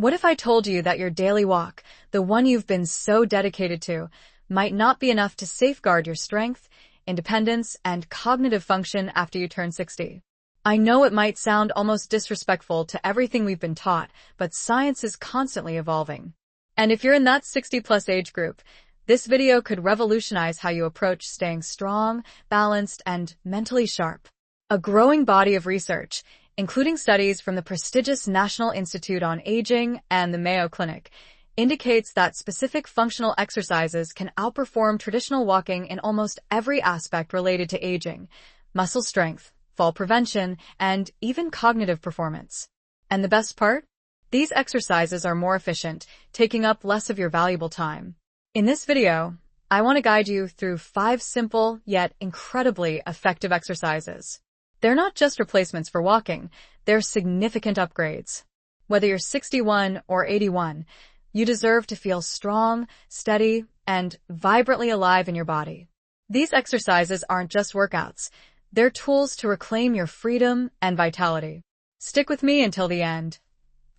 What if I told you that your daily walk, the one you've been so dedicated to, might not be enough to safeguard your strength, independence, and cognitive function after you turn 60? I know it might sound almost disrespectful to everything we've been taught, but science is constantly evolving. And if you're in that 60-plus age group, this video could revolutionize how you approach staying strong, balanced, and mentally sharp. A growing body of research, including studies from the prestigious National Institute on Aging and the Mayo Clinic, indicates that specific functional exercises can outperform traditional walking in almost every aspect related to aging: muscle strength, fall prevention, and even cognitive performance. And the best part? These exercises are more efficient, taking up less of your valuable time. In this video, I want to guide you through 5 simple yet incredibly effective exercises. They're not just replacements for walking, they're significant upgrades. Whether you're 61 or 81, you deserve to feel strong, steady, and vibrantly alive in your body. These exercises aren't just workouts, they're tools to reclaim your freedom and vitality. Stick with me until the end.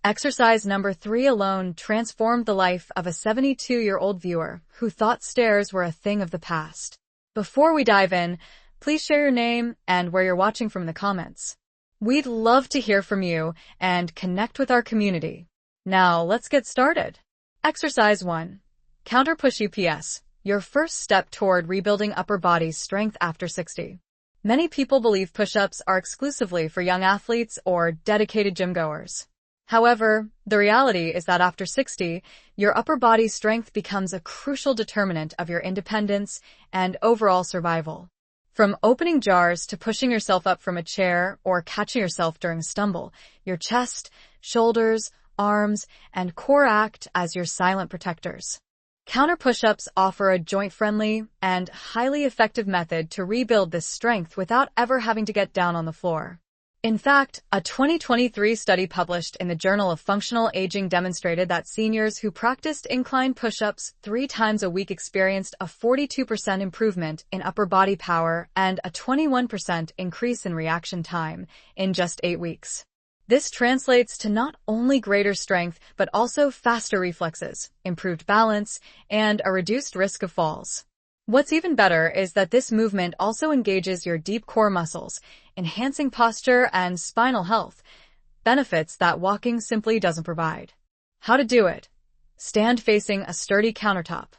Exercise number 3 alone transformed the life of a 72-year-old viewer who thought stairs were a thing of the past. Before we dive in, please share your name and where you're watching from in the comments. We'd love to hear from you and connect with our community. Now, let's get started. Exercise 1. Counter push UPS, your first step toward rebuilding upper body strength after 60. Many people believe push-ups are exclusively for young athletes or dedicated gym goers. However, the reality is that after 60, your upper body strength becomes a crucial determinant of your independence and overall survival. From opening jars to pushing yourself up from a chair or catching yourself during a stumble, your chest, shoulders, arms, and core act as your silent protectors. Counter push-ups offer a joint-friendly and highly effective method to rebuild this strength without ever having to get down on the floor. In fact, a 2023 study published in the Journal of Functional Aging demonstrated that seniors who practiced incline push-ups 3 times a week experienced a 42% improvement in upper body power and a 21% increase in reaction time in just 8 weeks. This translates to not only greater strength, but also faster reflexes, improved balance, and a reduced risk of falls. What's even better is that this movement also engages your deep core muscles, enhancing posture and spinal health, benefits that walking simply doesn't provide. How to do it? Stand facing a sturdy countertop.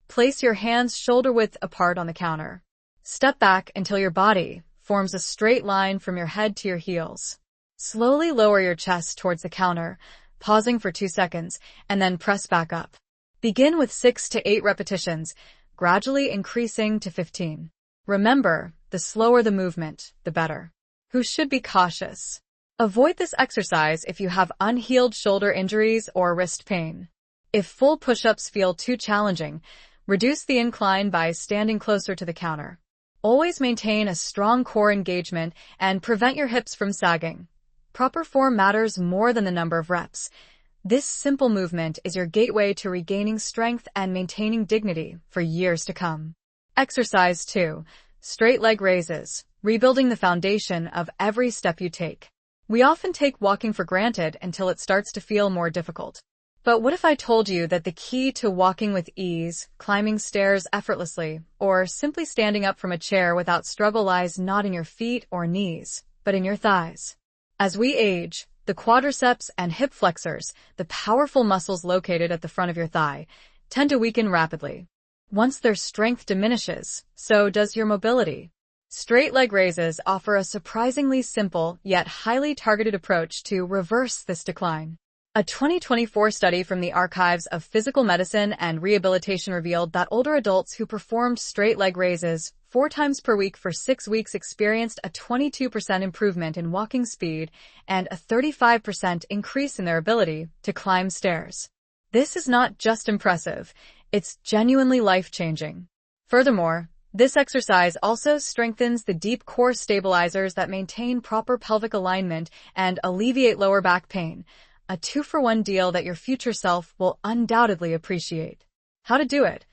Place your hands shoulder-width apart on the counter. Step back until your body forms a straight line from your head to your heels. Slowly lower your chest towards the counter, pausing for 2 seconds, and then press back up. Begin with 6 to 8 repetitions, gradually increasing to 15. Remember, the slower the movement, the better. You should be cautious. Avoid this exercise if you have unhealed shoulder injuries or wrist pain. If full push-ups feel too challenging, reduce the incline by standing closer to the counter. Always maintain a strong core engagement and prevent your hips from sagging. Proper form matters more than the number of reps. This simple movement is your gateway to regaining strength and maintaining dignity for years to come. Exercise 2. Straight leg raises, rebuilding the foundation of every step you take. We often take walking for granted until it starts to feel more difficult. But what if I told you that the key to walking with ease, climbing stairs effortlessly, or simply standing up from a chair without struggle lies not in your feet or knees, but in your thighs? As we age, the quadriceps and hip flexors, the powerful muscles located at the front of your thigh, tend to weaken rapidly. Once their strength diminishes, so does your mobility. Straight leg raises offer a surprisingly simple yet highly targeted approach to reverse this decline. A 2024 study from the Archives of Physical Medicine and Rehabilitation revealed that older adults who performed straight leg raises 4 times per week for 6 weeks experienced a 22% improvement in walking speed and a 35% increase in their ability to climb stairs. This is not just impressive, it's genuinely life-changing. Furthermore, this exercise also strengthens the deep core stabilizers that maintain proper pelvic alignment and alleviate lower back pain, a 2-for-1 deal that your future self will undoubtedly appreciate. How to do it?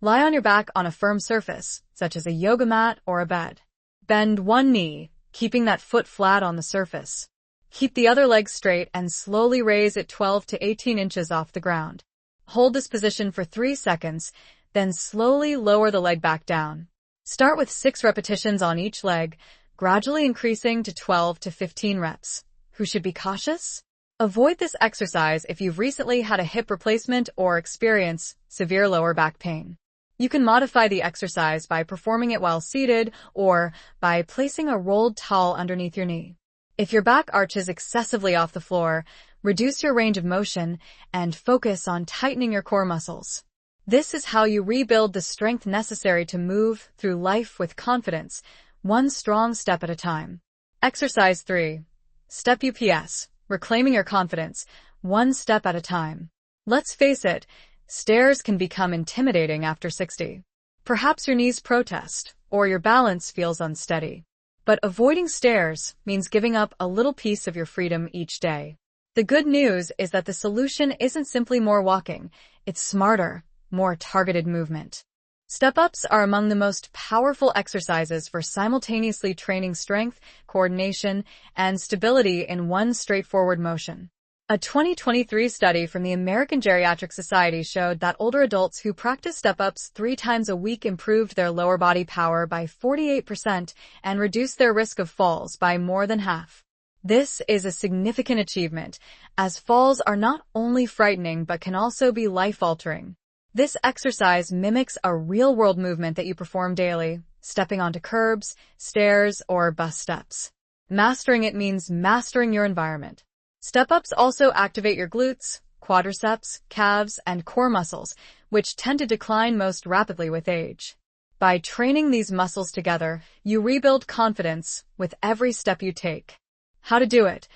Lie on your back on a firm surface, such as a yoga mat or a bed. Bend one knee, keeping that foot flat on the surface. Keep the other leg straight and slowly raise it 12 to 18 inches off the ground. Hold this position for 3 seconds, then slowly lower the leg back down. Start with 6 repetitions on each leg, gradually increasing to 12 to 15 reps. Who should be cautious? Avoid this exercise if you've recently had a hip replacement or experience severe lower back pain. You can modify the exercise by performing it while seated or by placing a rolled towel underneath your knee. If your back arches excessively off the floor, reduce your range of motion and focus on tightening your core muscles. This is how you rebuild the strength necessary to move through life with confidence, one strong step at a time. Exercise 3. Step UPS. Reclaiming your confidence, one step at a time. Let's face it, stairs can become intimidating after 60. Perhaps your knees protest, or your balance feels unsteady. But avoiding stairs means giving up a little piece of your freedom each day. The good news is that the solution isn't simply more walking, it's smarter, more targeted movement. Step-ups are among the most powerful exercises for simultaneously training strength, coordination, and stability in one straightforward motion. A 2023 study from the American Geriatric Society showed that older adults who practiced step-ups 3 times a week improved their lower body power by 48% and reduced their risk of falls by more than half. This is a significant achievement, as falls are not only frightening but can also be life-altering. This exercise mimics a real-world movement that you perform daily, stepping onto curbs, stairs, or bus steps. Mastering it means mastering your environment. Step-ups also activate your glutes, quadriceps, calves, and core muscles, which tend to decline most rapidly with age. By training these muscles together, you rebuild confidence with every step you take. How to do it?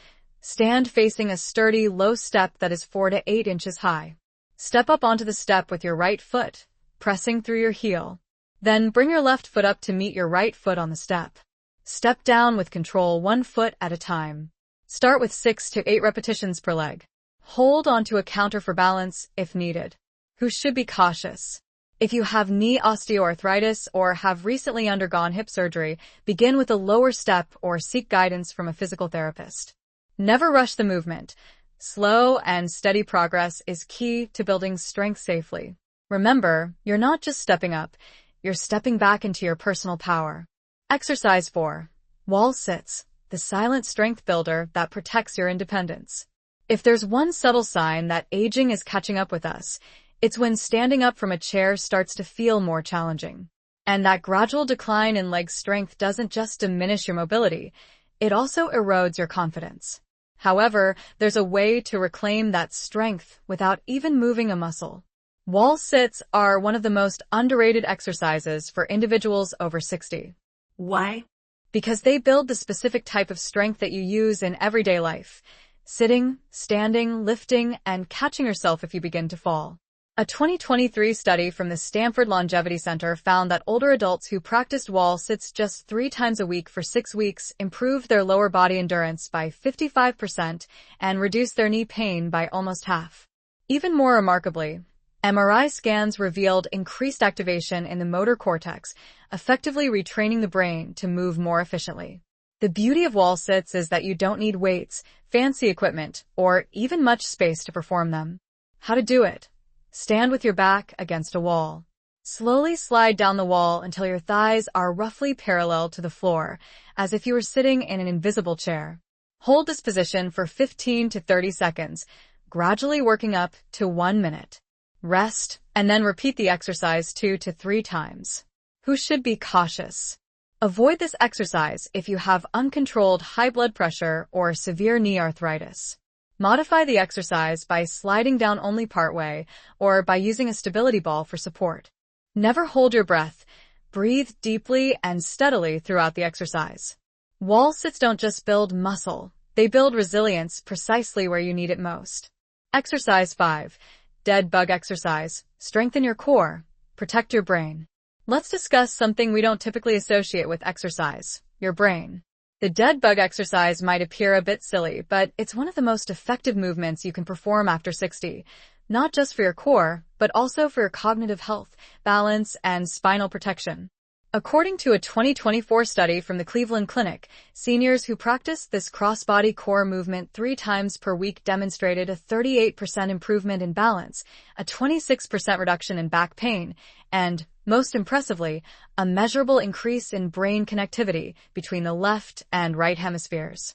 Stand facing a sturdy, low step that is 4 to 8 inches high. Step up onto the step with your right foot, pressing through your heel. Then bring your left foot up to meet your right foot on the step. Step down with control 1 foot at a time. Start with 6 to 8 repetitions per leg. Hold onto a counter for balance if needed. Who should be cautious? If you have knee osteoarthritis or have recently undergone hip surgery, begin with a lower step or seek guidance from a physical therapist. Never rush the movement. Slow and steady progress is key to building strength safely. Remember, you're not just stepping up, you're stepping back into your personal power. Exercise 4. Wall sits, the silent strength builder that protects your independence. If there's one subtle sign that aging is catching up with us, it's when standing up from a chair starts to feel more challenging. And that gradual decline in leg strength doesn't just diminish your mobility, it also erodes your confidence. However, there's a way to reclaim that strength without even moving a muscle. Wall sits are one of the most underrated exercises for individuals over 60. Why? Because they build the specific type of strength that you use in everyday life, sitting, standing, lifting, and catching yourself if you begin to fall. A 2023 study from the Stanford Longevity Center found that older adults who practiced wall sits just 3 times a week for 6 weeks improved their lower body endurance by 55% and reduced their knee pain by almost half. Even more remarkably, MRI scans revealed increased activation in the motor cortex, effectively retraining the brain to move more efficiently. The beauty of wall sits is that you don't need weights, fancy equipment, or even much space to perform them. How to do it? Stand with your back against a wall. Slowly slide down the wall until your thighs are roughly parallel to the floor, as if you were sitting in an invisible chair. Hold this position for 15 to 30 seconds, gradually working up to 1 minute. Rest, and then repeat the exercise 2 to 3 times. Who should be cautious? Avoid this exercise if you have uncontrolled high blood pressure or severe knee arthritis. Modify the exercise by sliding down only partway or by using a stability ball for support. Never hold your breath. Breathe deeply and steadily throughout the exercise. Wall sits don't just build muscle, they build resilience precisely where you need it most. Exercise 5. Dead bug exercise. Strengthen your core. Protect your brain. Let's discuss something we don't typically associate with exercise, your brain. The dead bug exercise might appear a bit silly, but it's one of the most effective movements you can perform after 60, not just for your core, but also for your cognitive health, balance, and spinal protection. According to a 2024 study from the Cleveland Clinic, seniors who practiced this cross-body core movement 3 times per week demonstrated a 38% improvement in balance, a 26% reduction in back pain, and, most impressively, a measurable increase in brain connectivity between the left and right hemispheres.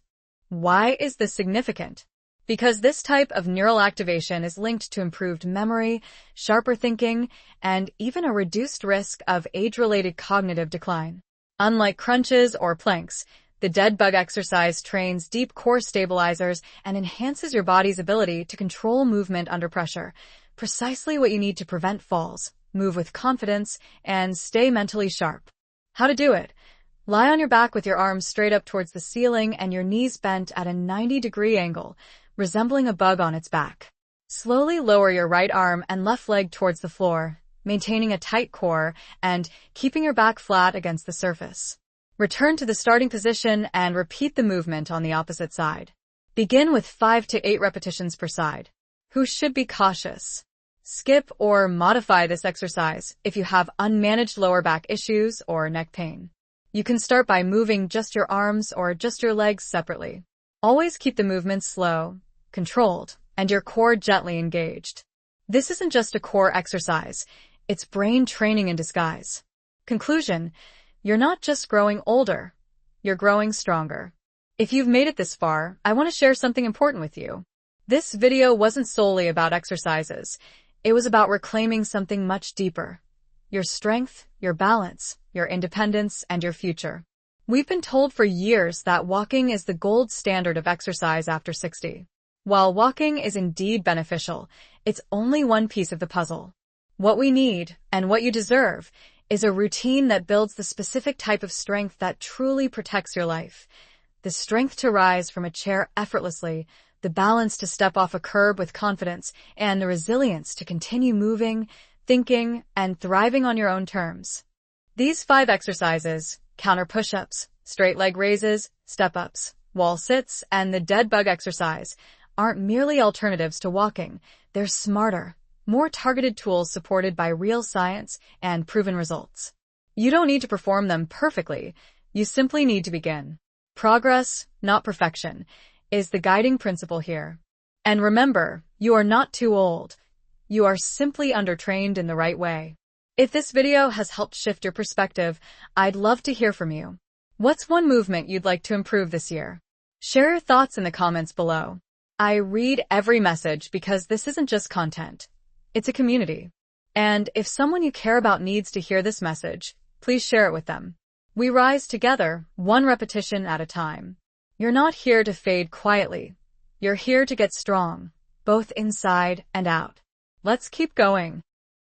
Why is this significant? Because this type of neural activation is linked to improved memory, sharper thinking, and even a reduced risk of age-related cognitive decline. Unlike crunches or planks, the dead bug exercise trains deep core stabilizers and enhances your body's ability to control movement under pressure, precisely what you need to prevent falls, move with confidence, and stay mentally sharp. How to do it? Lie on your back with your arms straight up towards the ceiling and your knees bent at a 90-degree angle, resembling a bug on its back. Slowly lower your right arm and left leg towards the floor, maintaining a tight core and keeping your back flat against the surface. Return to the starting position and repeat the movement on the opposite side. Begin with 5 to 8 repetitions per side. Who should be cautious? Skip or modify this exercise if you have unmanaged lower back issues or neck pain. You can start by moving just your arms or just your legs separately. Always keep the movements slow, controlled, and your core gently engaged. This isn't just a core exercise, it's brain training in disguise. Conclusion: you're not just growing older, you're growing stronger. If you've made it this far, I want to share something important with you. This video wasn't solely about exercises. It was about reclaiming something much deeper: your strength, your balance, your independence, and your future. We've been told for years that walking is the gold standard of exercise after 60. While walking is indeed beneficial, it's only one piece of the puzzle. What we need, and what you deserve, is a routine that builds the specific type of strength that truly protects your life. The strength to rise from a chair effortlessly, the balance to step off a curb with confidence, and the resilience to continue moving, thinking, and thriving on your own terms. These 5 exercises, counter push-ups, straight leg raises, step-ups, wall sits, and the dead bug exercise, aren't merely alternatives to walking. They're smarter, more targeted tools supported by real science and proven results. You don't need to perform them perfectly. You simply need to begin. Progress, not perfection, is the guiding principle here. And remember, you are not too old. You are simply undertrained in the right way. If this video has helped shift your perspective, I'd love to hear from you. What's one movement you'd like to improve this year? Share your thoughts in the comments below. I read every message because this isn't just content. It's a community. And if someone you care about needs to hear this message, please share it with them. We rise together, one repetition at a time. You're not here to fade quietly. You're here to get strong, both inside and out. Let's keep going.